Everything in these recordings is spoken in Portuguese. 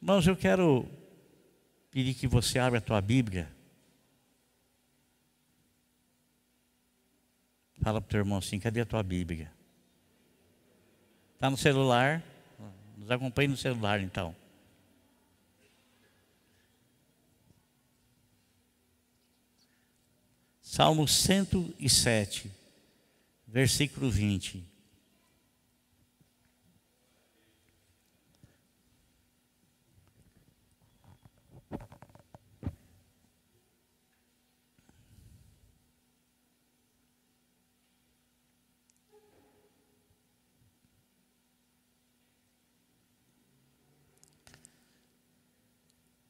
Irmãos, eu quero pedir que você abra a tua Bíblia. Fala para o teu irmão assim, cadê a tua Bíblia? Está no celular? Nos acompanhe no celular então. Salmo 107, versículo 20.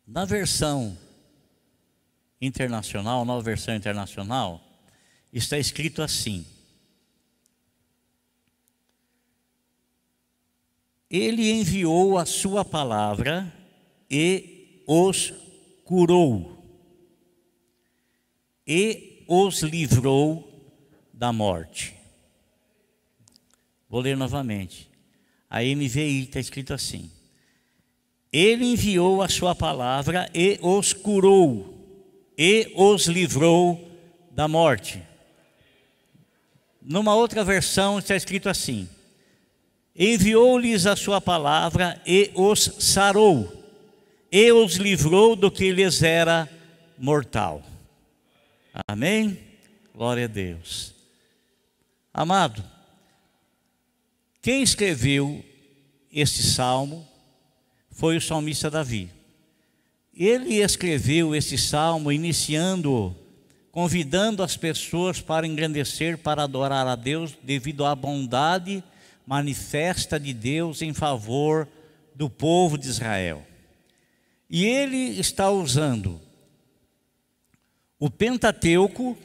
Na versão internacional, nova versão internacional, está escrito assim: Ele enviou a sua palavra e os curou, e os livrou da morte. Vou ler novamente. A NVI está escrito assim: Ele enviou a sua palavra e os curou, e os livrou da morte. Numa outra versão está escrito assim: Enviou-lhes a sua palavra e os sarou, e os livrou do que lhes era mortal. Amém? Glória a Deus. Amado, quem escreveu este salmo foi o salmista Davi. Ele escreveu esse salmo iniciando, convidando as pessoas para engrandecer, para adorar a Deus, devido à bondade manifesta de Deus em favor do povo de Israel. E ele está usando o Pentateuco,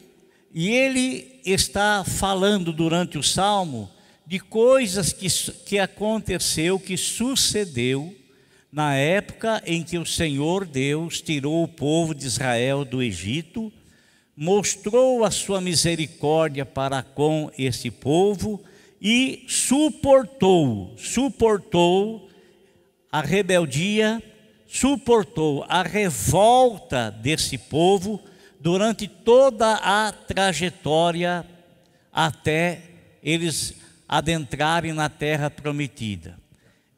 e ele está falando durante o salmo de coisas que aconteceu, que sucedeu na época em que o Senhor Deus tirou o povo de Israel do Egito, mostrou a sua misericórdia para com esse povo e suportou a rebeldia, suportou a revolta desse povo durante toda a trajetória até eles adentrarem na terra prometida.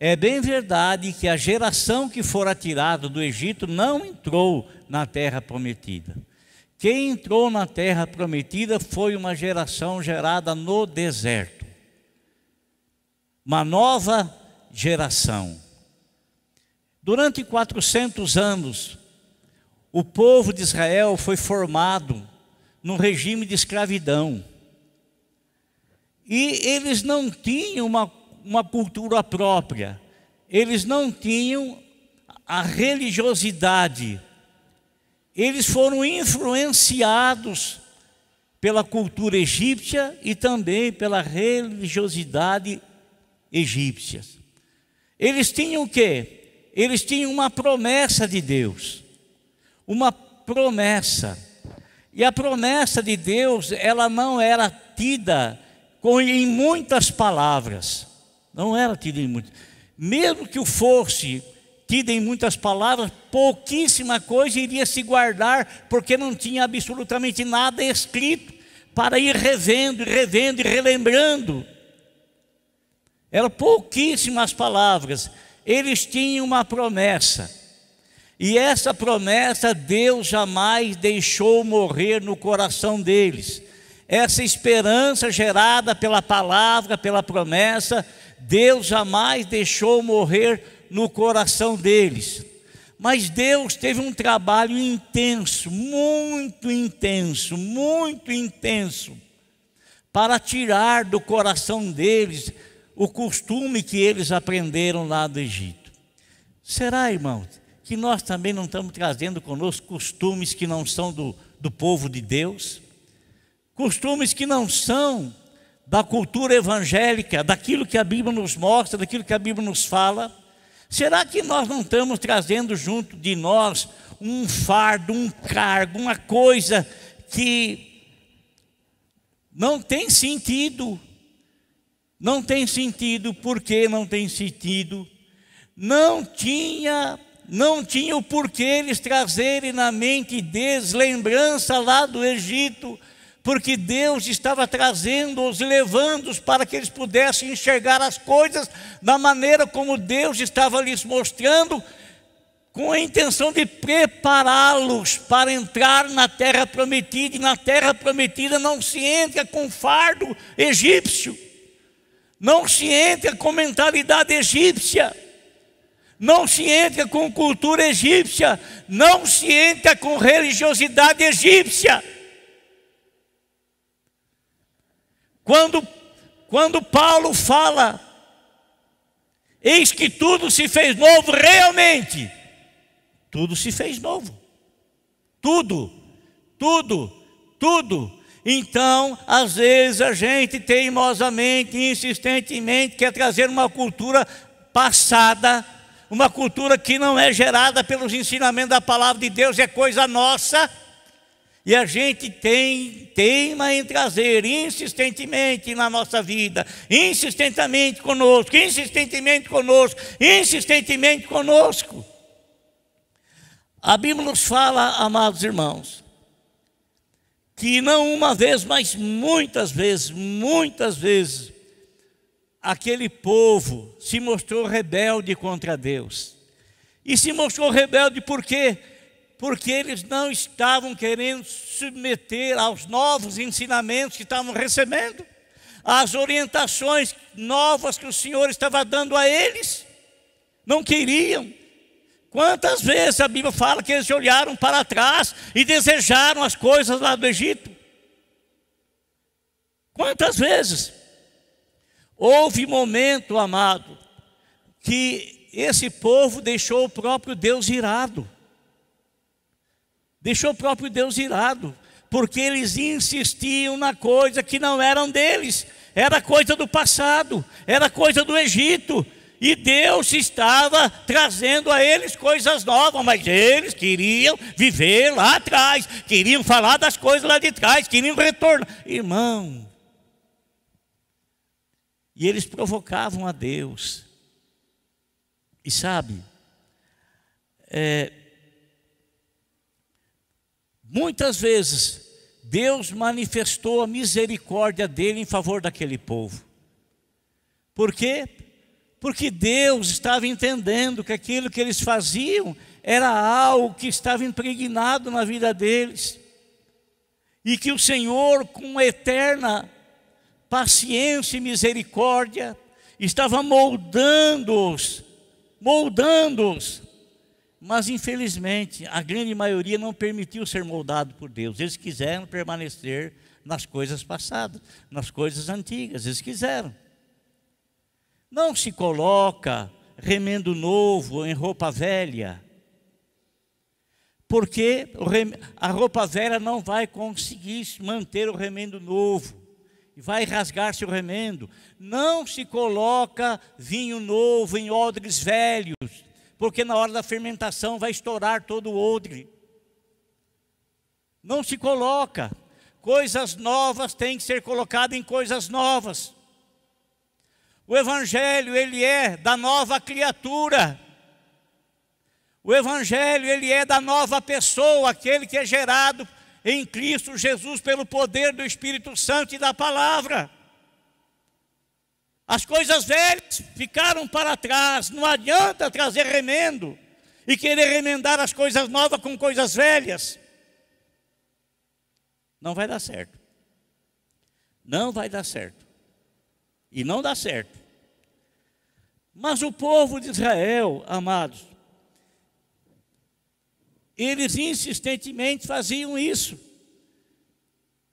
É bem verdade que a geração que fora tirada do Egito não entrou na terra prometida. Quem entrou na terra prometida foi uma geração gerada no deserto. Uma nova geração. Durante 400 anos, o povo de Israel foi formado num regime de escravidão. E eles não tinham uma cultura própria, eles não tinham a religiosidade, eles foram influenciados pela cultura egípcia e também pela religiosidade egípcia. Eles tinham o quê? Eles tinham uma promessa de Deus, uma promessa, e a promessa de Deus, ela não era tida em muitas palavras. Não era tido em muitas. Mesmo que o fosse tido em muitas palavras, pouquíssima coisa iria se guardar, porque não tinha absolutamente nada escrito para ir revendo e relembrando. Eram pouquíssimas palavras. Eles tinham uma promessa, e essa promessa Deus jamais deixou morrer no coração deles. Essa esperança gerada pela palavra, pela promessa, Deus jamais deixou morrer no coração deles. Mas Deus teve um trabalho intenso, muito intenso, para tirar do coração deles o costume que eles aprenderam lá do Egito. Será, irmãos, que nós também não estamos trazendo conosco costumes que não são do povo de Deus? Costumes que não são da cultura evangélica, daquilo que a Bíblia nos mostra, daquilo que a Bíblia nos fala? Será que nós não estamos trazendo junto de nós um fardo, um cargo, uma coisa que não tem sentido? Não tem sentido. Por que não tem sentido? Não tinha não tinha o porquê eles trazerem na mente deles lembrança lá do Egito, porque Deus estava trazendo-os e levando-os para que eles pudessem enxergar as coisas da maneira como Deus estava lhes mostrando, com a intenção de prepará-los para entrar na terra prometida. E na terra prometida não se entra com fardo egípcio, não se entra com mentalidade egípcia, não se entra com cultura egípcia, não se entra com religiosidade egípcia. Quando Paulo fala, eis que tudo se fez novo, realmente, tudo se fez novo. Tudo. Então, às vezes a gente teimosamente, insistentemente quer trazer uma cultura passada, uma cultura que não é gerada pelos ensinamentos da palavra de Deus, é coisa nossa, e a gente teima em trazer insistentemente na nossa vida, insistentemente conosco. A Bíblia nos fala, amados irmãos, que não uma vez, mas muitas vezes, aquele povo se mostrou rebelde contra Deus. E se mostrou rebelde por quê? Porque eles não estavam querendo submeter aos novos ensinamentos que estavam recebendo, às orientações novas que o Senhor estava dando a eles. Não queriam. Quantas vezes a Bíblia fala que eles olharam para trás e desejaram as coisas lá do Egito? Quantas vezes? Houve momento, amado, que esse povo deixou o próprio Deus irado. Porque eles insistiam na coisa que não eram deles, era coisa do passado, era coisa do Egito, e Deus estava trazendo a eles coisas novas, mas eles queriam viver lá atrás, queriam falar das coisas lá de trás, queriam retornar, irmão. E eles provocavam a Deus. E sabe, muitas vezes Deus manifestou a misericórdia dele em favor daquele povo. Por quê? Porque Deus estava entendendo que aquilo que eles faziam era algo que estava impregnado na vida deles. E que o Senhor, com eterna paciência e misericórdia, estava moldando-os. Mas infelizmente a grande maioria não permitiu ser moldado por Deus. Eles quiseram permanecer nas coisas passadas, nas coisas antigas, eles quiseram. Não se coloca remendo novo em roupa velha, porque a roupa velha não vai conseguir manter o remendo novo, vai rasgar-se o remendo. Não se coloca vinho novo em odres velhos, porque na hora da fermentação vai estourar todo o odre. Não se coloca. Coisas novas têm que ser colocadas em coisas novas. O Evangelho, ele é da nova criatura. O Evangelho, ele é da nova pessoa, aquele que é gerado em Cristo Jesus pelo poder do Espírito Santo e da palavra. As coisas velhas ficaram para trás. Não adianta trazer remendo e querer remendar as coisas novas com coisas velhas. Não vai dar certo. Não vai dar certo. E não dá certo. Mas o povo de Israel, amados, eles insistentemente faziam isso.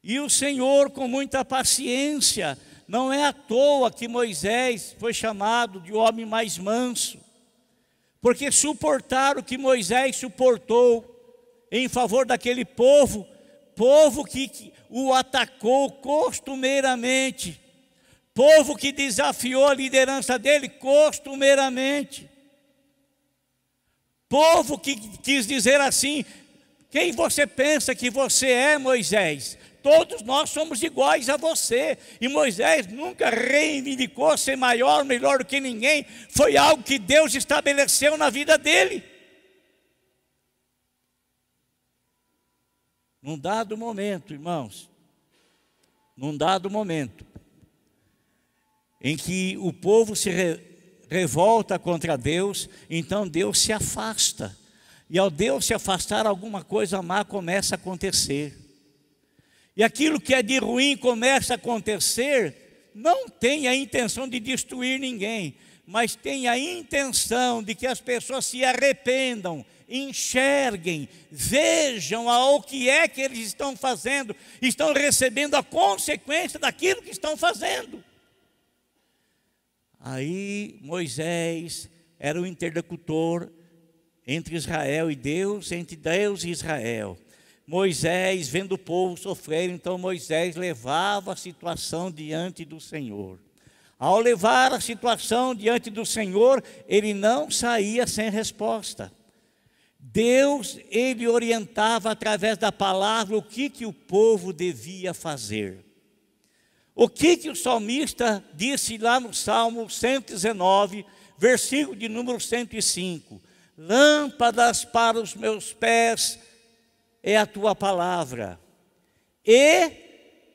E o Senhor, com muita paciência, não é à toa que Moisés foi chamado de homem mais manso, porque suportar o que Moisés suportou em favor daquele povo que o atacou costumeiramente, povo que desafiou a liderança dele costumeiramente, povo que quis dizer assim: quem você pensa que você é, Moisés? Todos nós somos iguais a você. E Moisés nunca reivindicou ser maior, melhor do que ninguém. Foi algo que Deus estabeleceu na vida dele. num dado momento, irmãos, num dado momento, em que o povo se revolta contra Deus, então Deus se afasta. E ao Deus se afastar, alguma coisa má começa a acontecer. E aquilo que é de ruim começa a acontecer, não tem a intenção de destruir ninguém, mas tem a intenção de que as pessoas se arrependam, enxerguem, vejam o que é que eles estão fazendo, estão recebendo a consequência daquilo que estão fazendo. Aí Moisés era o interlocutor entre Israel e Deus, entre Deus e Israel. Moisés, vendo o povo sofrer, então Moisés levava a situação diante do Senhor. Ao levar a situação diante do Senhor, ele não saía sem resposta. Deus, ele orientava através da palavra o que o povo devia fazer. O que o salmista disse lá no Salmo 119, versículo de número 105. Lâmpadas para os meus pés é a tua palavra, e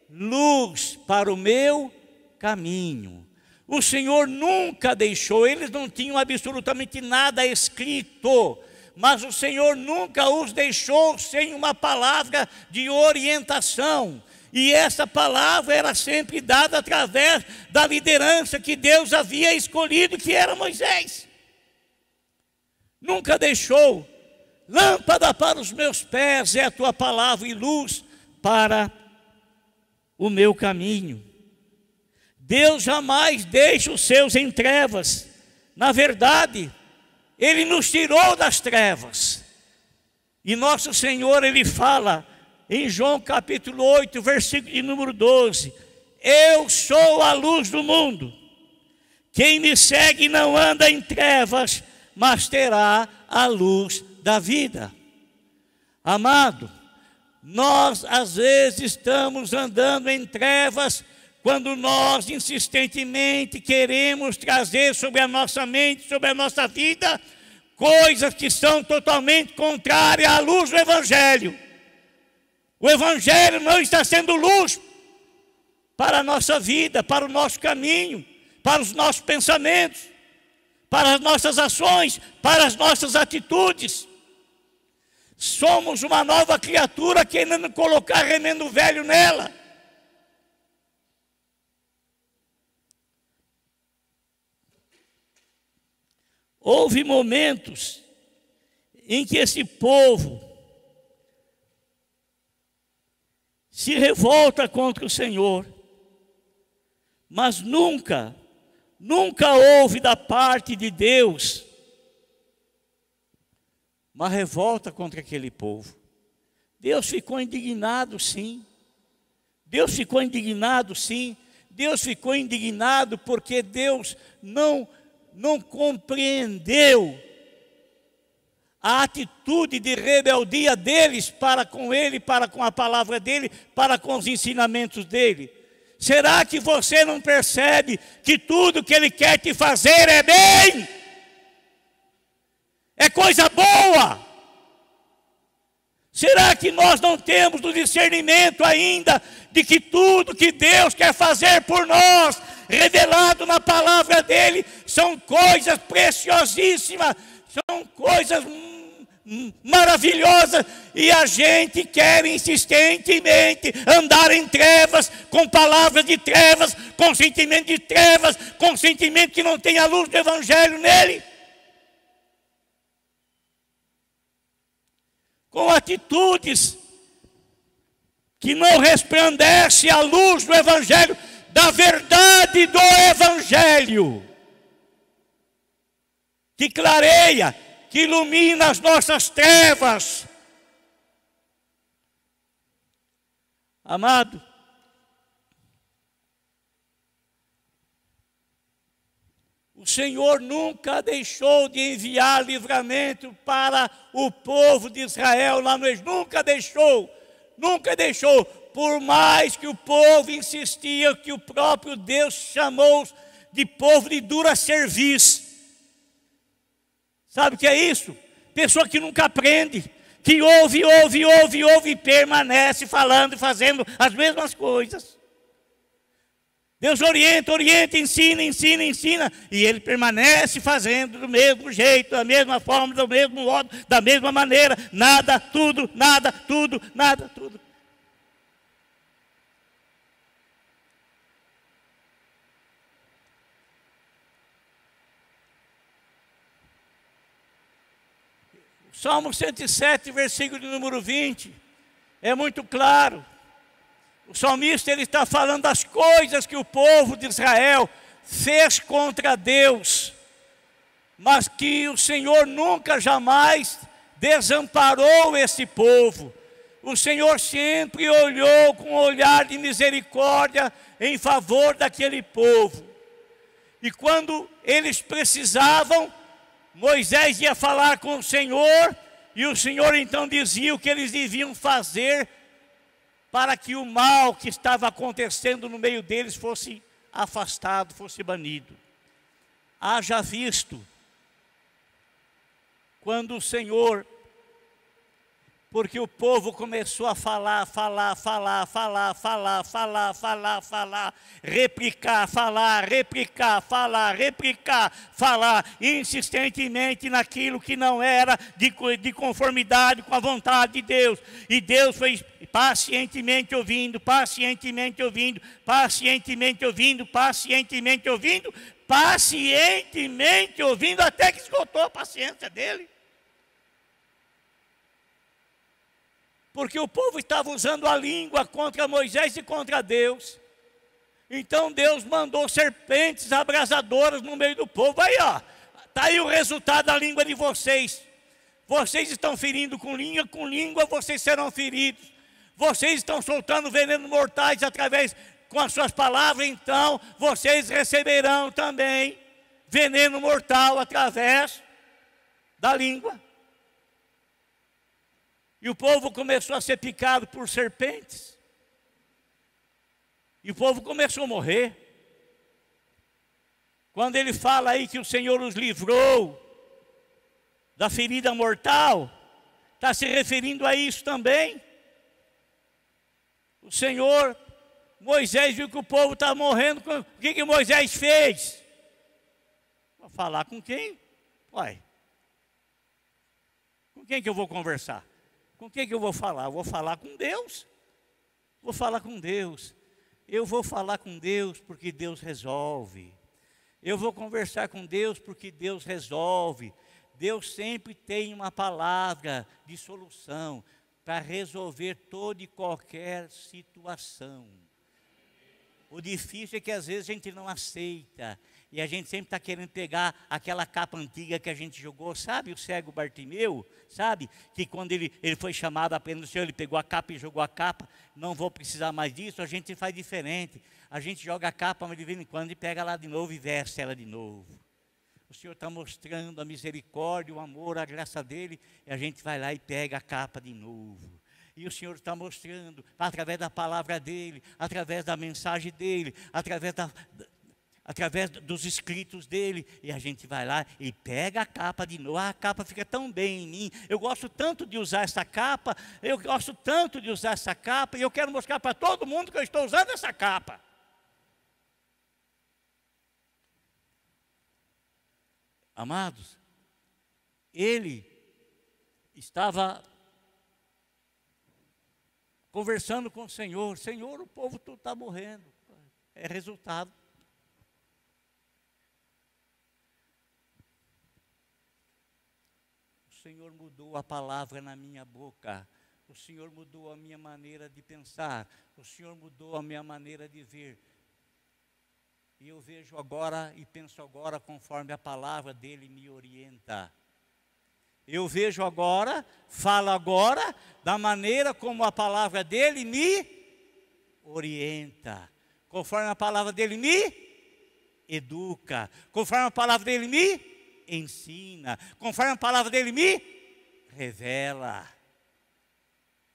luz para o meu caminho. O Senhor nunca deixou, eles não tinham absolutamente nada escrito, mas o Senhor nunca os deixou sem uma palavra de orientação. E essa palavra era sempre dada através da liderança que Deus havia escolhido, que era Moisés. Nunca deixou. Lâmpada para os meus pés é a tua palavra e luz para o meu caminho. Deus jamais deixa os seus em trevas. Na verdade, Ele nos tirou das trevas. E nosso Senhor, Ele fala em João capítulo 8, versículo de número 12. Eu sou a luz do mundo. Quem me segue não anda em trevas, mas terá a luz da vida. Amado, nós às vezes estamos andando em trevas quando nós insistentemente queremos trazer sobre a nossa mente, sobre a nossa vida, coisas que são totalmente contrárias à luz do Evangelho. O Evangelho não está sendo luz para a nossa vida, para o nosso caminho, para os nossos pensamentos, para as nossas ações, para as nossas atitudes. Somos uma nova criatura querendo colocar remendo velho nela. Houve momentos em que esse povo se revolta contra o Senhor, mas nunca houve da parte de Deus uma revolta contra aquele povo. Deus ficou indignado, sim. Deus ficou indignado, sim. Deus ficou indignado porque Deus não compreendeu a atitude de rebeldia deles para com Ele, para com a palavra dEle, para com os ensinamentos dEle. Será que você não percebe que tudo que Ele quer te fazer é bem? É coisa boa? Será que nós não temos o discernimento ainda de que tudo que Deus quer fazer por nós, revelado na palavra dEle, são coisas preciosíssimas, são coisas maravilhosas, e a gente quer insistentemente andar em trevas, com palavras de trevas, com sentimento de trevas, com sentimento que não tem a luz do Evangelho nele, com atitudes que não resplandecem a luz do Evangelho, da verdade do Evangelho, que clareia, que ilumina as nossas trevas. Amado, o Senhor nunca deixou de enviar livramento para o povo de Israel lá no Egito. Nunca deixou. Por mais que o povo insistia, que o próprio Deus chamou de povo de dura serviço. Sabe o que é isso? Pessoa que nunca aprende, que ouve e permanece falando e fazendo as mesmas coisas. Deus orienta, ensina, e ele permanece fazendo do mesmo jeito, da mesma forma, do mesmo modo, da mesma maneira, nada, tudo. Salmo 107, versículo de número 20, é muito claro. O salmista ele está falando das coisas que o povo de Israel fez contra Deus, mas que o Senhor nunca, jamais desamparou esse povo. O Senhor sempre olhou com um olhar de misericórdia em favor daquele povo. E quando eles precisavam, Moisés ia falar com o Senhor, e o Senhor então dizia o que eles deviam fazer para que o mal que estava acontecendo no meio deles fosse afastado, fosse banido. Haja visto, quando o Senhor, porque o povo começou a falar, replicar, insistentemente naquilo que não era de conformidade com a vontade de Deus. E Deus foi pacientemente ouvindo, até que esgotou a paciência dele. Porque o povo estava usando a língua contra Moisés e contra Deus. Então Deus mandou serpentes abrasadoras no meio do povo. Aí ó, está aí o resultado da língua de vocês. Vocês estão ferindo com língua vocês serão feridos. Vocês estão soltando veneno mortais com as suas palavras, então vocês receberão também veneno mortal através da língua. E o povo começou a ser picado por serpentes. E o povo começou a morrer. Quando ele fala aí que o Senhor os livrou da ferida mortal, está se referindo a isso também. O Senhor, Moisés viu que o povo estava morrendo. O que Moisés fez? Vou falar com quem? Uai, com quem que eu vou conversar? Com quem que eu vou falar? Eu vou falar com Deus. Eu vou falar com Deus porque Deus resolve. Eu vou conversar com Deus porque Deus resolve. Deus sempre tem uma palavra de solução para resolver toda e qualquer situação. O difícil é que às vezes a gente não aceita. E a gente sempre está querendo pegar aquela capa antiga que a gente jogou. Sabe o cego Bartimeu? Sabe? Que quando ele foi chamado a aprender do Senhor, ele pegou a capa e jogou a capa. Não vou precisar mais disso. A gente faz diferente. A gente joga a capa, mas de vez em quando e pega lá de novo e veste ela de novo. O Senhor está mostrando a misericórdia, o amor, a graça dele. E a gente vai lá e pega a capa de novo. E o Senhor está mostrando, através da palavra dele, através da mensagem dele, através dos escritos dele, e a gente vai lá e pega a capa de novo. A capa fica tão bem em mim, eu gosto tanto de usar essa capa, e eu quero mostrar para todo mundo que eu estou usando essa capa. Amados, ele estava conversando com o Senhor. Senhor, o povo todo está morrendo. É resultado. O Senhor mudou a palavra na minha boca. O Senhor mudou a minha maneira de pensar. O Senhor mudou a minha maneira de ver. E eu vejo agora e penso agora conforme a palavra dele me orienta. Eu vejo agora, falo agora, da maneira como a palavra dele me orienta. Conforme a palavra dele me educa. Conforme a palavra dele me ensina. Conforme a palavra dele me revela.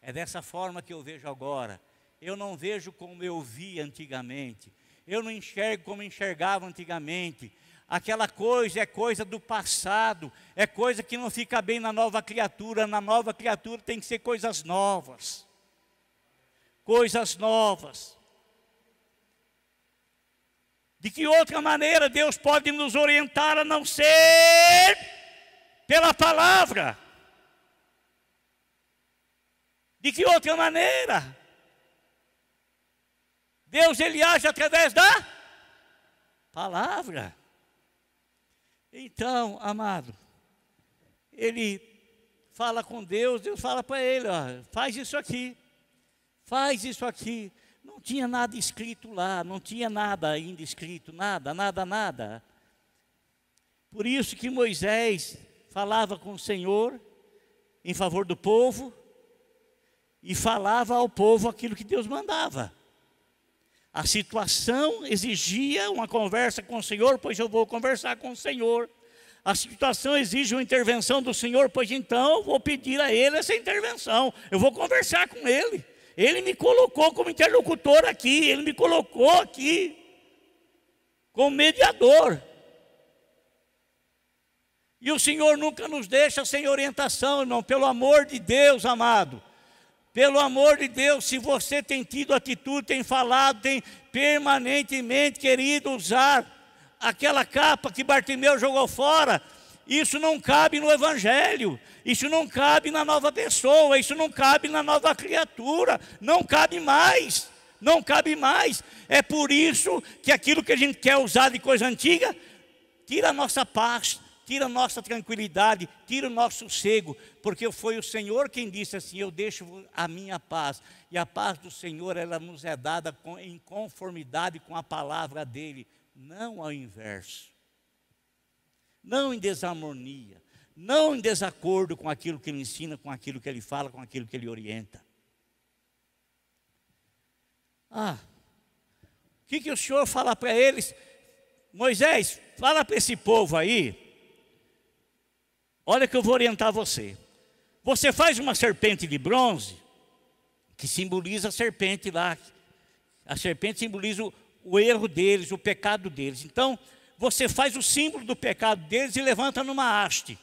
É dessa forma que eu vejo agora. Eu não vejo como eu via antigamente. Eu não enxergo como enxergava antigamente. aquela coisa é coisa do passado, é coisa que não fica bem na nova criatura. Na nova criatura tem que ser coisas novas. Coisas novas. De que outra maneira Deus pode nos orientar a não ser pela palavra? De que outra maneira? Deus, ele age através da palavra. Então, amado, ele fala com Deus, Deus fala para ele, ó, faz isso aqui, faz isso aqui. Não tinha nada escrito lá, não tinha nada ainda escrito, nada. Por isso que Moisés falava com o Senhor em favor do povo e falava ao povo aquilo que Deus mandava. A situação exigia uma conversa com o Senhor, pois eu vou conversar com o Senhor. A situação exige uma intervenção do Senhor, pois então eu vou pedir a Ele essa intervenção. Eu vou conversar com Ele. Ele me colocou como interlocutor aqui, Ele me colocou aqui como mediador. E o Senhor nunca nos deixa sem orientação, irmão, pelo amor de Deus, amado. Pelo amor de Deus, se você tem tido atitude, tem falado, tem permanentemente querido usar aquela capa que Bartimeu jogou fora, isso não cabe no Evangelho, isso não cabe na nova pessoa, isso não cabe na nova criatura, não cabe mais, não cabe mais. É por isso que aquilo que a gente quer usar de coisa antiga, tira a nossa paz, tira a nossa tranquilidade, tira o nosso sossego, porque foi o Senhor quem disse assim, eu deixo a minha paz, e a paz do Senhor, ela nos é dada em conformidade com a palavra dEle, não ao inverso, não em desarmonia, não em desacordo com aquilo que Ele ensina, com aquilo que Ele fala, com aquilo que Ele orienta. O que o Senhor fala para eles? Moisés, fala para esse povo aí, olha que eu vou orientar você. Você faz uma serpente de bronze, que simboliza a serpente lá. A serpente simboliza o erro deles, o pecado deles. Então, você faz o símbolo do pecado deles e levanta numa haste.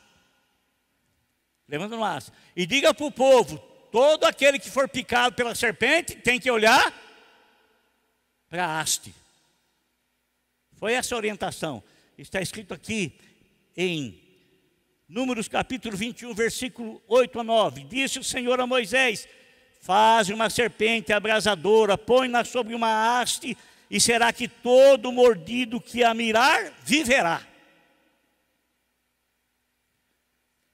Levanta numa haste. E diga para o povo, todo aquele que for picado pela serpente, tem que olhar para a haste. Foi essa a orientação. Está escrito aqui em Números capítulo 21, versículo 8 a 9. Disse o Senhor a Moisés, faz uma serpente abrasadora, põe-na sobre uma haste, e será que todo mordido que a mirar, viverá.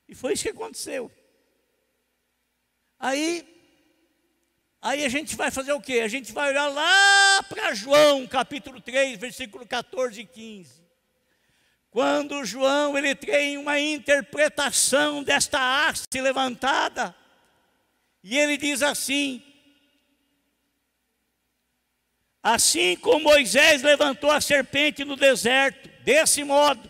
E foi isso que aconteceu. Aí a gente vai fazer o quê? A gente vai olhar lá para João, capítulo 3, versículo 14 e 15. Quando João, ele tem uma interpretação desta haste levantada, e ele diz assim, assim como Moisés levantou a serpente no deserto, desse modo,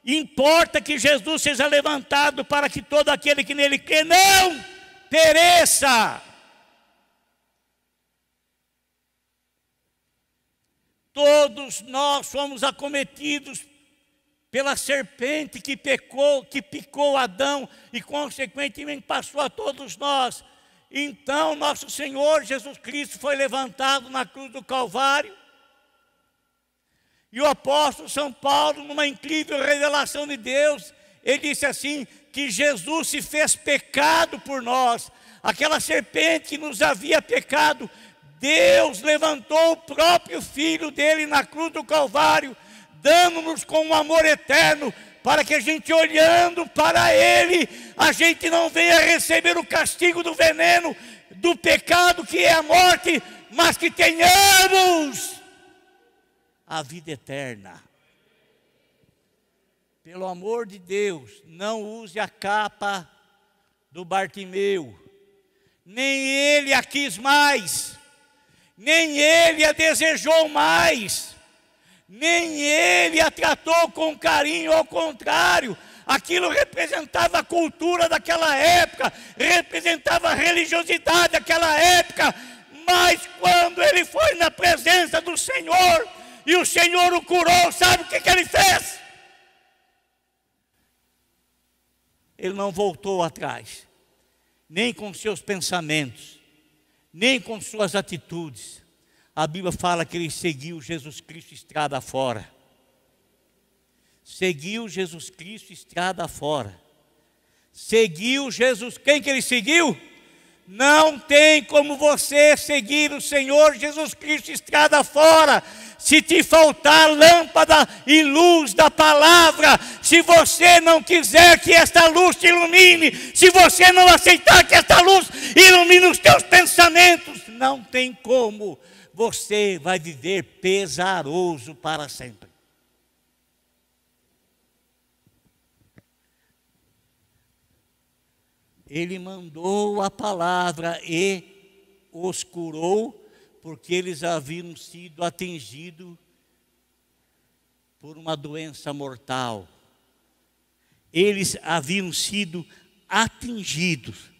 importa que Jesus seja levantado para que todo aquele que nele crê não pereça. Todos nós fomos acometidos pela serpente que picou Adão e consequentemente passou a todos nós. Então nosso Senhor Jesus Cristo foi levantado na cruz do Calvário. E o apóstolo São Paulo, numa incrível revelação de Deus, ele disse assim, que Jesus se fez pecado por nós. Aquela serpente que nos havia pecado, Deus levantou o próprio Filho dele na cruz do Calvário, dando-nos com um amor eterno, para que a gente olhando para Ele, a gente não venha receber o castigo do veneno, do pecado que é a morte, mas que tenhamos a vida eterna. Pelo amor de Deus, não use a capa do Bartimeu, nem ele a quis mais, nem ele a desejou mais, nem ele a tratou com carinho, ao contrário, aquilo representava a cultura daquela época, representava a religiosidade daquela época, mas quando ele foi na presença do Senhor, e o Senhor o curou, sabe o que ele fez? ele não voltou atrás, nem com seus pensamentos, nem com suas atitudes. A Bíblia fala que ele seguiu Jesus Cristo estrada fora. Seguiu Jesus Cristo estrada fora. Seguiu Jesus. Quem que ele seguiu? Não tem como você seguir o Senhor Jesus Cristo estrada fora se te faltar lâmpada e luz da palavra. Se você não quiser que esta luz te ilumine, se você não aceitar que esta luz ilumine os teus pensamentos, não tem como. Você vai viver pesaroso para sempre. Ele mandou a palavra e os curou, porque eles haviam sido atingidos por uma doença mortal. Eles haviam sido atingidos,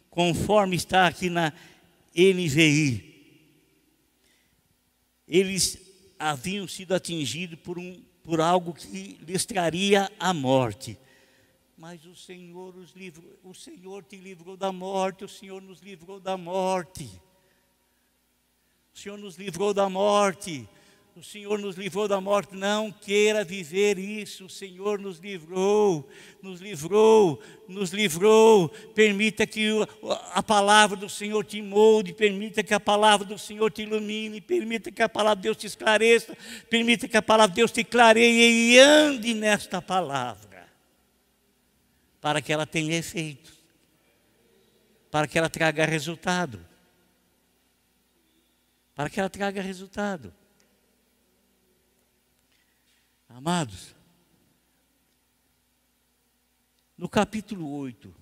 conforme está aqui na NVI. Eles haviam sido atingidos por algo que lhes traria a morte. Mas o Senhor os livrou, o Senhor te livrou da morte, o Senhor nos livrou da morte. O Senhor nos livrou da morte, o Senhor nos livrou da morte. Não queira viver isso, o Senhor nos livrou, nos livrou, nos livrou. Permita que a palavra do Senhor te molde, permita que a palavra do Senhor te ilumine, permita que a palavra de Deus te esclareça, permita que a palavra de Deus te clareie e ande nesta palavra, para que ela tenha efeito, para que ela traga resultado. Para que ela traga resultado. Amados, no capítulo 8,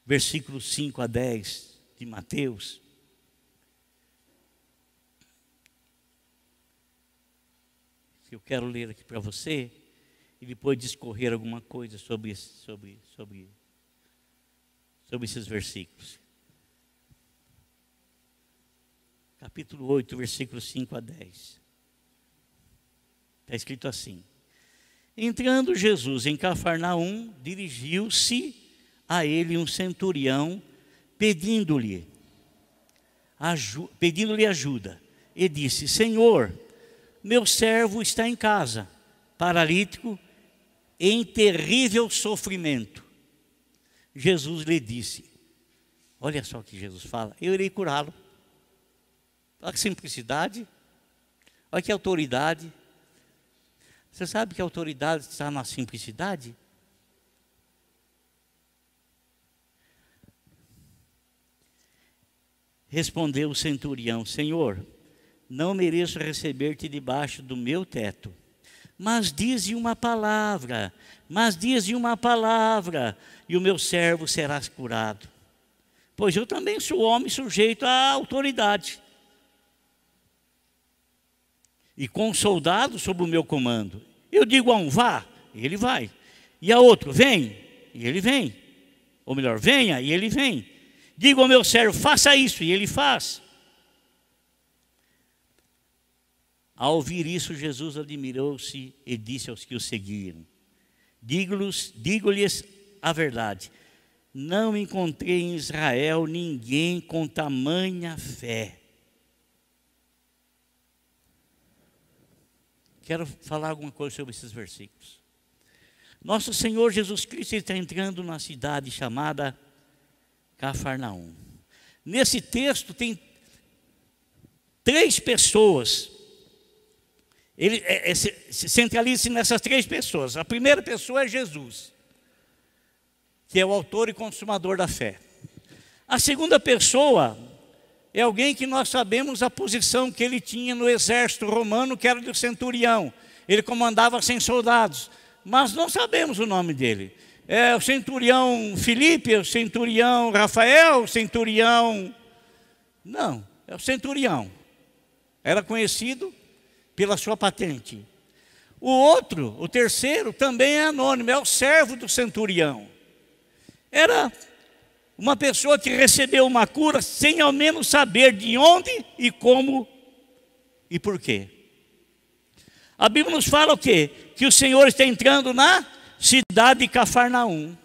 versículos 5 a 10 de Mateus, que eu quero ler aqui para você, e depois discorrer alguma coisa sobre esses versículos. Capítulo 8, versículos 5 a 10. Está escrito assim: entrando Jesus em Cafarnaum, dirigiu-se a ele um centurião, pedindo-lhe ajuda. E disse: Senhor, meu servo está em casa, paralítico, em terrível sofrimento. Jesus lhe disse, olha só o que Jesus fala: eu irei curá-lo. Olha que simplicidade, olha que autoridade. Você sabe que a autoridade está na simplicidade? Respondeu o centurião: Senhor, não mereço receber-te debaixo do meu teto, mas dize uma palavra, e o meu servo será curado. Pois eu também sou homem sujeito à autoridade, e com soldados sob o meu comando. Eu digo a um, vá, e ele vai. E a outro, vem, e ele vem. Ou melhor, venha, e ele vem. Digo ao meu servo, faça isso, e ele faz. Ao ouvir isso, Jesus admirou-se e disse aos que o seguiram: digo-lhes a verdade, não encontrei em Israel ninguém com tamanha fé. Quero falar alguma coisa sobre esses versículos. Nosso Senhor Jesus Cristo está entrando numa cidade chamada Cafarnaum. Nesse texto tem 3 pessoas. Ele se centraliza nessas 3 pessoas. A primeira pessoa é Jesus, que é o autor e consumador da fé. A segunda pessoa é alguém que nós sabemos a posição que ele tinha no exército romano, que era do centurião. Ele comandava 100 soldados, mas não sabemos o nome dele. É o centurião Filipe, o centurião Rafael, o centurião... Não, é o centurião. Era conhecido pela sua patente. O outro, o terceiro, também é anônimo, é o servo do centurião. Era uma pessoa que recebeu uma cura sem ao menos saber de onde e como e por quê. A Bíblia nos fala o quê? Que o Senhor está entrando na cidade de Cafarnaum.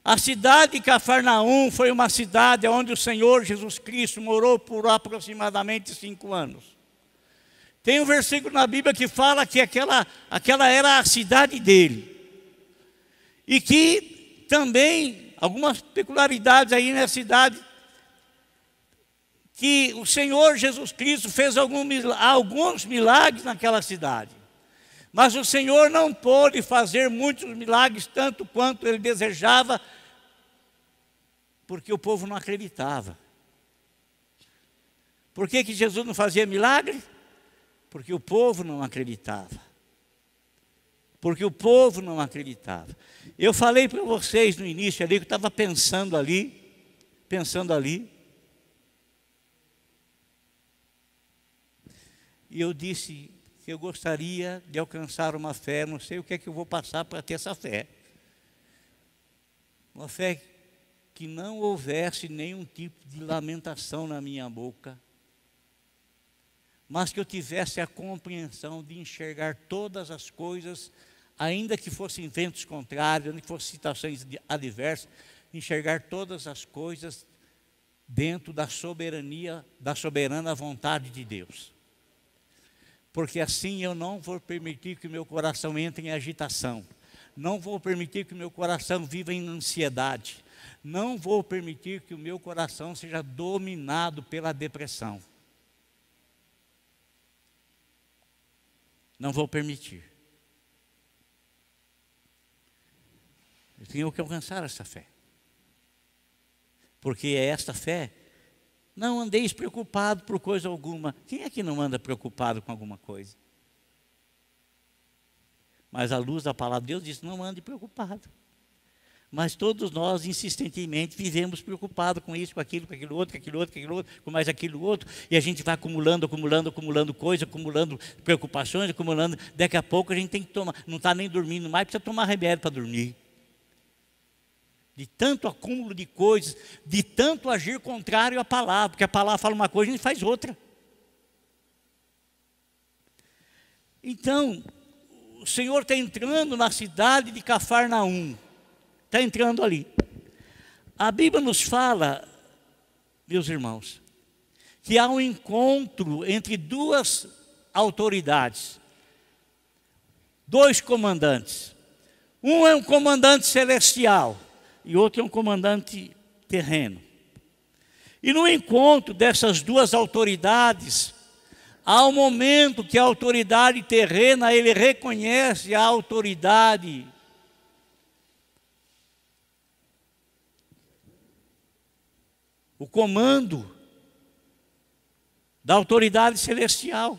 A cidade de Cafarnaum foi uma cidade onde o Senhor Jesus Cristo morou por aproximadamente 5 anos. Tem um versículo na Bíblia que fala que aquela era a cidade dele. E que também, algumas peculiaridades aí na cidade, que o Senhor Jesus Cristo fez alguns milagres naquela cidade. Mas o Senhor não pôde fazer muitos milagres tanto quanto ele desejava, porque o povo não acreditava. Por que Jesus não fazia milagre? Porque o povo não acreditava. Porque o povo não acreditava. Eu falei para vocês no início ali, que eu estava pensando ali. E eu disse que eu gostaria de alcançar uma fé, não sei o que é que eu vou passar para ter essa fé. Uma fé que não houvesse nenhum tipo de lamentação na minha boca, mas que eu tivesse a compreensão de enxergar todas as coisas, ainda que fossem ventos contrários, ainda que fossem situações adversas, enxergar todas as coisas dentro da soberania, da soberana vontade de Deus. Porque assim eu não vou permitir que o meu coração entre em agitação, não vou permitir que o meu coração viva em ansiedade, não vou permitir que o meu coração seja dominado pela depressão. Não vou permitir. Eu tenho que alcançar essa fé. Porque é esta fé. Não andeis preocupado por coisa alguma. Quem é que não anda preocupado com alguma coisa? Mas a luz da palavra de Deus diz, não ande preocupado. Mas todos nós, insistentemente, vivemos preocupados com isso, com aquilo outro, com mais aquilo outro. E a gente vai acumulando coisa, acumulando preocupações, acumulando. Daqui a pouco a gente tem que tomar, não está nem dormindo mais, precisa tomar remédio para dormir. De tanto acúmulo de coisas, de tanto agir contrário à palavra. Porque a palavra fala uma coisa e a gente faz outra. Então, o Senhor está entrando na cidade de Cafarnaum. Está entrando ali. A Bíblia nos fala, meus irmãos, que há um encontro entre duas autoridades, 2 comandantes. Um é um comandante celestial e outro é um comandante terreno. E no encontro dessas duas autoridades, há um momento que a autoridade terrena, ele reconhece a autoridade o comando da autoridade celestial.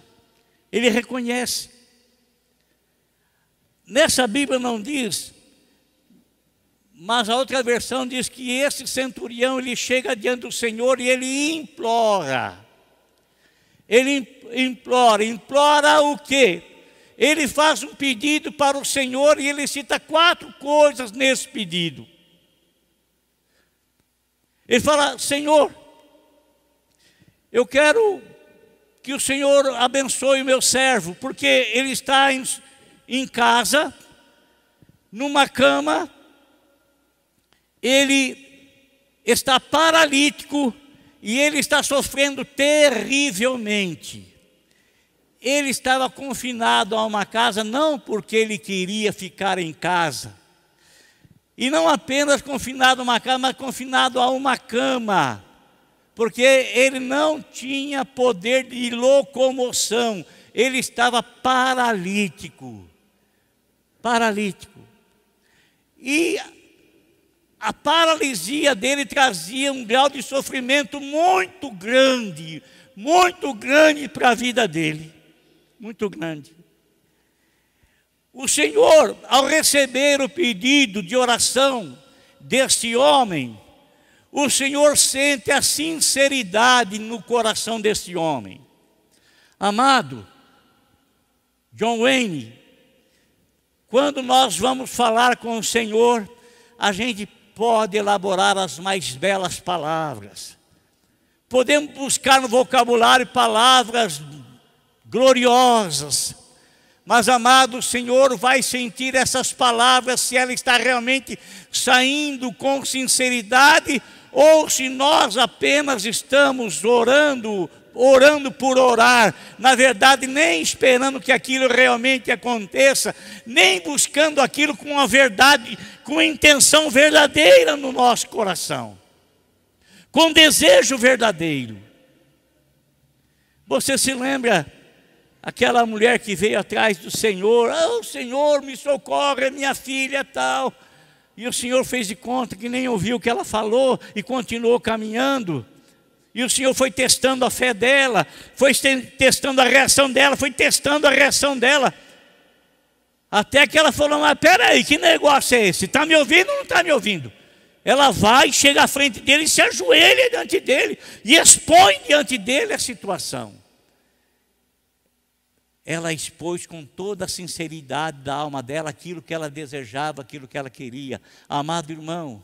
Ele reconhece. Nessa Bíblia não diz, mas a outra versão diz que esse centurião, ele chega diante do Senhor e ele implora. Ele implora o quê? Ele faz um pedido para o Senhor e ele cita 4 coisas nesse pedido. Ele fala, Senhor, eu quero que o Senhor abençoe o meu servo, porque ele está em casa, numa cama, ele está paralítico e ele está sofrendo terrivelmente. Ele estava confinado a uma casa, não porque ele queria ficar em casa, e não apenas confinado a uma cama, mas confinado a uma cama, porque ele não tinha poder de locomoção, ele estava paralítico. E a paralisia dele trazia um grau de sofrimento muito grande para a vida dele, muito grande. O Senhor, ao receber o pedido de oração deste homem, o Senhor sente a sinceridade no coração desse homem. Amado, John Wayne, quando nós vamos falar com o Senhor, a gente pode elaborar as mais belas palavras. Podemos buscar no vocabulário palavras gloriosas, Mas, amado, o Senhor vai sentir essas palavras se ela está realmente saindo com sinceridade ou se nós apenas estamos orando por orar, na verdade nem esperando que aquilo realmente aconteça, nem buscando aquilo com a verdade, com a intenção verdadeira no nosso coração, com desejo verdadeiro. Você se lembra aquela mulher que veio atrás do Senhor? Oh, Senhor, me socorre, minha filha tal. E o Senhor fez de conta que nem ouviu o que ela falou e continuou caminhando. E o Senhor foi testando a fé dela, foi testando a reação dela, foi testando a reação dela. Até que ela falou: mas peraí, que negócio é esse? Está me ouvindo ou não está me ouvindo? Ela vai, chega à frente dele e se ajoelha diante dele e expõe diante dele a situação. Ela expôs com toda a sinceridade da alma dela aquilo que ela desejava, aquilo que ela queria. Amado irmão,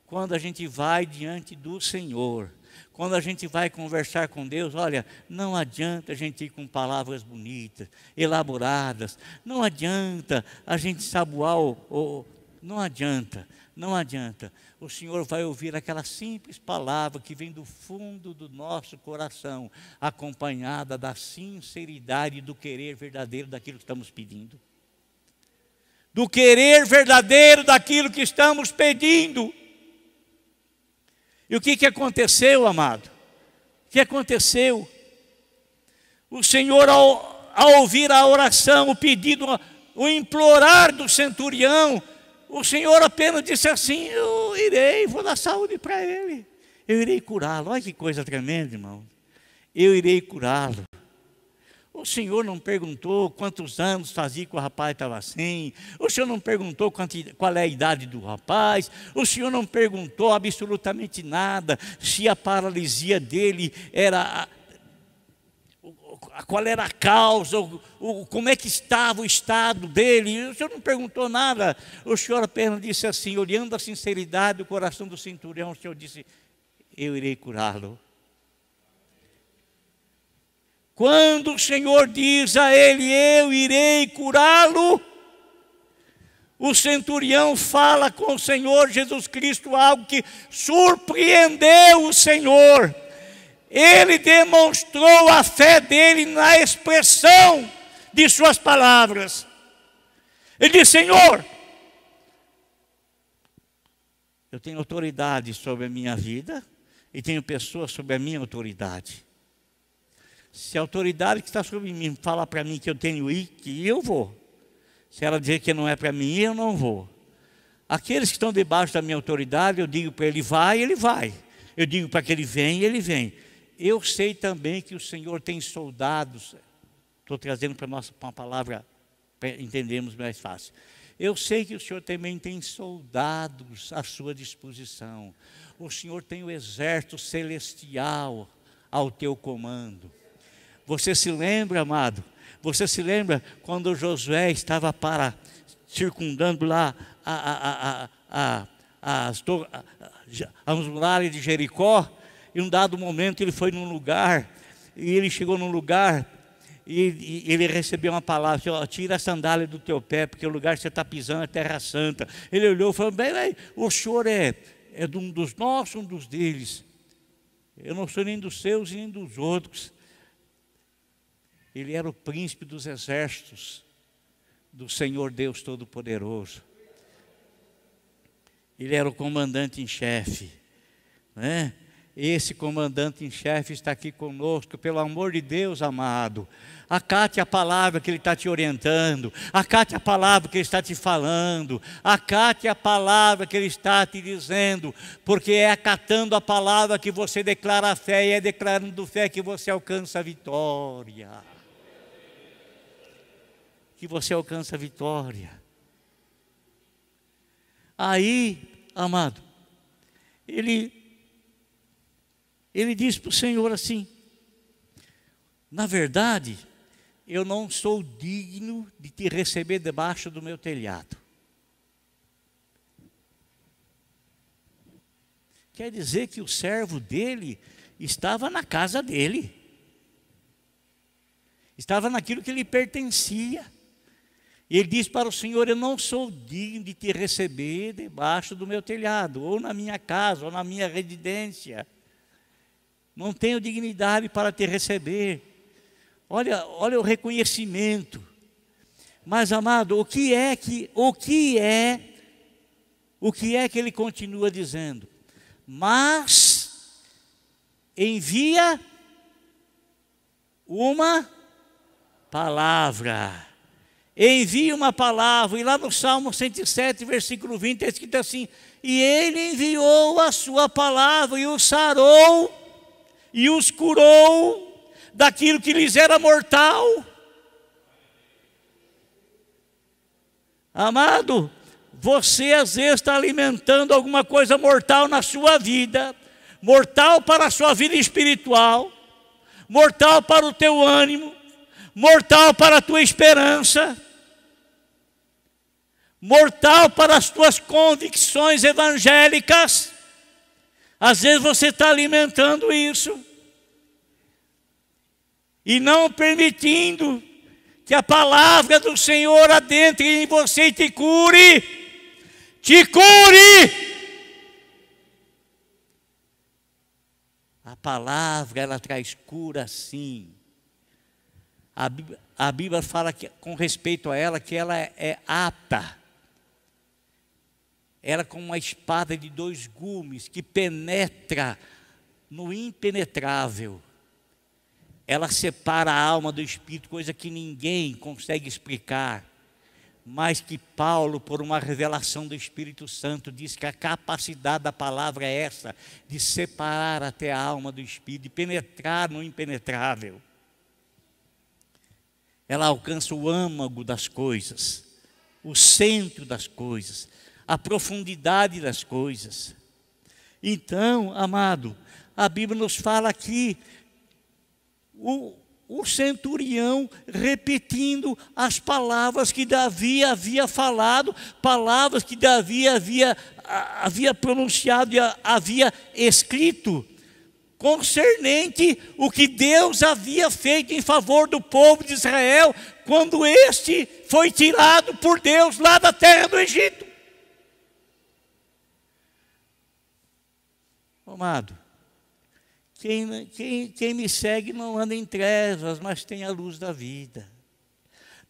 quando a gente vai diante do Senhor, quando a gente vai conversar com Deus, olha, não adianta a gente ir com palavras bonitas, elaboradas, não adianta a gente saboar, não adianta. O Senhor vai ouvir aquela simples palavra que vem do fundo do nosso coração, acompanhada da sinceridade do querer verdadeiro daquilo que estamos pedindo. Do querer verdadeiro daquilo que estamos pedindo. E o que aconteceu, amado? O que aconteceu? O Senhor, ao ouvir a oração, o pedido, o implorar do centurião, o Senhor apenas disse assim: eu irei, vou dar saúde para ele, eu irei curá-lo. Olha que coisa tremenda, irmão. Eu irei curá-lo. O Senhor não perguntou quantos anos fazia que o rapaz estava assim. O Senhor não perguntou qual é a idade do rapaz. O Senhor não perguntou absolutamente nada. Se a paralisia dele era... qual era a causa, como é que estava o estado dele. O Senhor não perguntou nada. O Senhor apenas disse assim, olhando a sinceridade do coração do centurião, o Senhor disse: eu irei curá-lo. Quando o Senhor diz a ele: eu irei curá-lo, o centurião fala com o Senhor Jesus Cristo algo que surpreendeu o Senhor. Ele demonstrou a fé dele na expressão de suas palavras. Ele disse: Senhor, eu tenho autoridade sobre a minha vida e tenho pessoas sobre a minha autoridade. Se a autoridade que está sobre mim falar para mim que eu tenho que eu vou. Se ela dizer que não é para mim, eu não vou. Aqueles que estão debaixo da minha autoridade, eu digo para ele vai, ele vai. Eu digo para que ele vem, ele vem. Eu sei também que o Senhor tem soldados. Estou trazendo para nós uma palavra para entendermos mais fácil. Eu sei que o Senhor também tem soldados à sua disposição. O Senhor tem o exército celestial ao teu comando. Você se lembra, amado? Você se lembra quando Josué estava circundando lá as muralhas de Jericó? E um dado momento ele foi num lugar, e ele chegou num lugar, e ele recebeu uma palavra: tira a sandália do teu pé, porque o lugar que você está pisando é terra santa. Ele olhou e falou: bem, o senhor é de um dos nossos, um dos deles. Eu não sou nem dos seus e nem dos outros. Ele era o príncipe dos exércitos do Senhor Deus Todo-Poderoso. Ele era o comandante em chefe, né? Esse comandante em chefe está aqui conosco. Pelo amor de Deus, amado, acate a palavra que Ele está te orientando, acate a palavra que Ele está te falando, acate a palavra que Ele está te dizendo, porque é acatando a palavra que você declara a fé, e é declarando fé que você alcança a vitória. Que você alcança a vitória. Aí, amado, ele diz para o Senhor assim: na verdade, eu não sou digno de te receber debaixo do meu telhado. Quer dizer que o servo dele estava na casa dele, estava naquilo que lhe pertencia. E ele diz para o Senhor: eu não sou digno de te receber debaixo do meu telhado, ou na minha casa, ou na minha residência. Não tenho dignidade para te receber. Olha o reconhecimento. Mas, amado, o que é que ele continua dizendo? Mas envia uma palavra. Envia uma palavra. E lá no Salmo 107, versículo 20, está escrito assim: e ele enviou a sua palavra e os sarou e os curou daquilo que lhes era mortal. Amado, você às vezes está alimentando alguma coisa mortal na sua vida, mortal para a sua vida espiritual, mortal para o teu ânimo, mortal para a tua esperança, mortal para as tuas convicções evangélicas. Às vezes você está alimentando isso e não permitindo que a palavra do Senhor adentre em você e te cure. Te cure! A palavra, ela traz cura, sim. A Bíblia fala que, com respeito a ela, que ela é apta. Ela é como uma espada de 2 gumes que penetra no impenetrável. Ela separa a alma do espírito, coisa que ninguém consegue explicar, mas que Paulo, por uma revelação do Espírito Santo, diz que a capacidade da palavra é essa, de separar até a alma do espírito, de penetrar no impenetrável. Ela alcança o âmago das coisas, o centro das coisas, a profundidade das coisas. Então, amado, a Bíblia nos fala aqui, o centurião repetindo as palavras que Davi havia falado, palavras que Davi havia pronunciado e havia escrito, concernente o que Deus havia feito em favor do povo de Israel, quando este foi tirado por Deus lá da terra do Egito. Amado, quem me segue não anda em trevas, mas tem a luz da vida.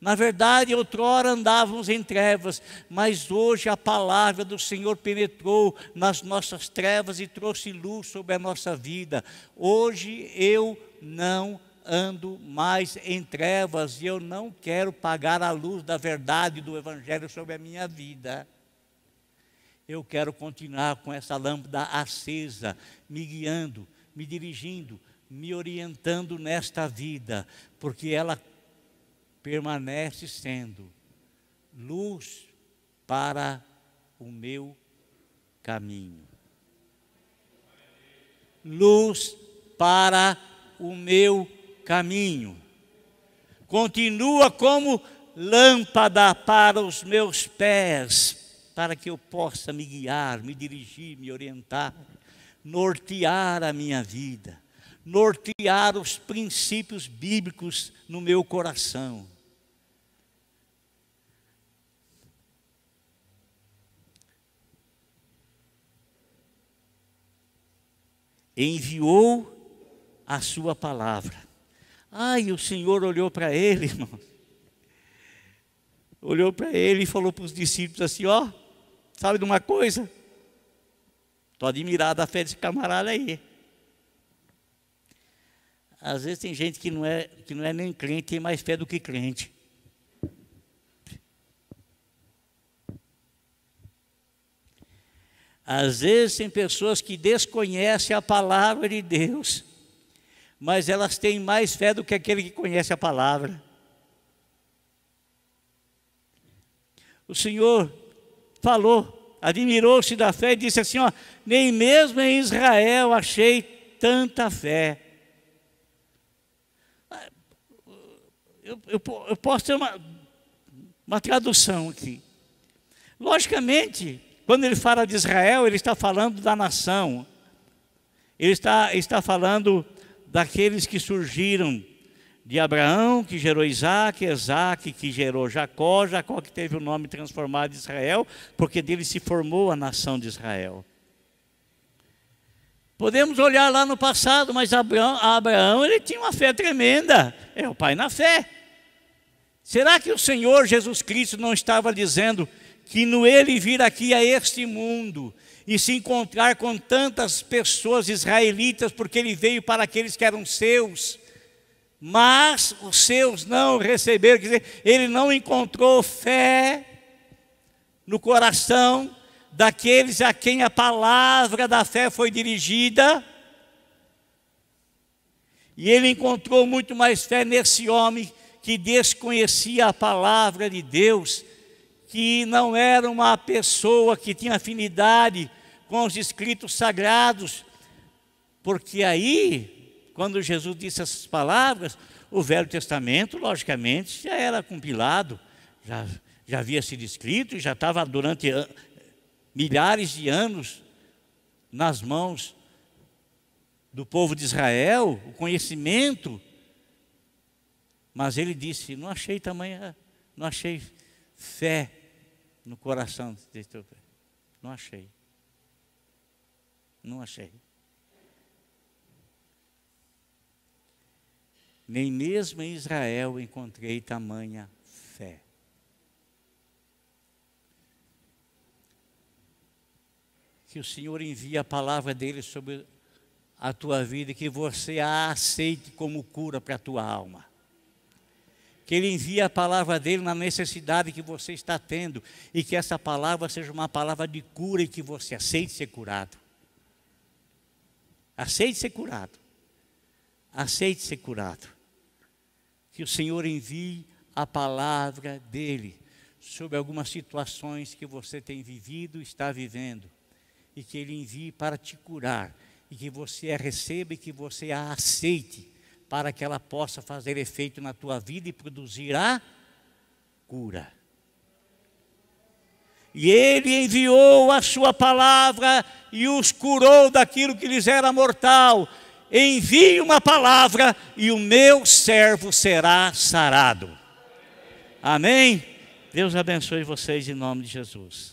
Na verdade, outrora andávamos em trevas, mas hoje a palavra do Senhor penetrou nas nossas trevas e trouxe luz sobre a nossa vida. Hoje eu não ando mais em trevas e eu não quero pagar a luz da verdade do Evangelho sobre a minha vida. Eu quero continuar com essa lâmpada acesa, me guiando, me dirigindo, me orientando nesta vida, porque ela permanece sendo luz para o meu caminho. Luz para o meu caminho. Continua como lâmpada para os meus pés, para que eu possa me guiar, me dirigir, me orientar, nortear a minha vida, nortear os princípios bíblicos no meu coração. Enviou a sua palavra. E o Senhor olhou para ele, irmão. Olhou para ele e falou para os discípulos assim: sabe de uma coisa? Estou admirado da fé desse camarada aí. Às vezes tem gente que não é nem crente, tem mais fé do que crente. Às vezes tem pessoas que desconhecem a palavra de Deus, mas elas têm mais fé do que aquele que conhece a palavra. O Senhor falou, admirou-se da fé e disse assim: nem mesmo em Israel achei tanta fé. Eu posso ter uma tradução aqui. Logicamente, quando ele fala de Israel, ele está falando da nação. Ele está falando daqueles que surgiram de Abraão, que gerou Isaac, Isaac que gerou Jacó, Jacó que teve o nome transformado de Israel, porque dele se formou a nação de Israel. Podemos olhar lá no passado, mas Abraão ele tinha uma fé tremenda, é o pai na fé. Será que o Senhor Jesus Cristo não estava dizendo que no ele vir aqui a este mundo e se encontrar com tantas pessoas israelitas, porque ele veio para aqueles que eram seus, mas os seus não receberam, quer dizer, ele não encontrou fé no coração daqueles a quem a palavra da fé foi dirigida, e ele encontrou muito mais fé nesse homem que desconhecia a palavra de Deus, que não era uma pessoa que tinha afinidade com os escritos sagrados, porque aí, quando Jesus disse essas palavras, o Velho Testamento, logicamente, já era compilado, já havia sido escrito, e já estava durante milhares de anos nas mãos do povo de Israel, o conhecimento. Mas ele disse: não achei tamanha, não achei fé no coração desse teu pé. Não achei. Não achei. Nem mesmo em Israel encontrei tamanha fé. Que o Senhor envie a palavra dele sobre a tua vida e que você a aceite como cura para a tua alma. Que ele envie a palavra dele na necessidade que você está tendo e que essa palavra seja uma palavra de cura e que você aceite ser curado. Aceite ser curado. Aceite ser curado. Que o Senhor envie a palavra dele sobre algumas situações que você tem vivido e está vivendo, e que ele envie para te curar, e que você a receba e que você a aceite, para que ela possa fazer efeito na tua vida e produzir a cura. E ele enviou a sua palavra e os curou daquilo que lhes era mortal. Envie uma palavra e o meu servo será sarado. Amém? Deus abençoe vocês em nome de Jesus.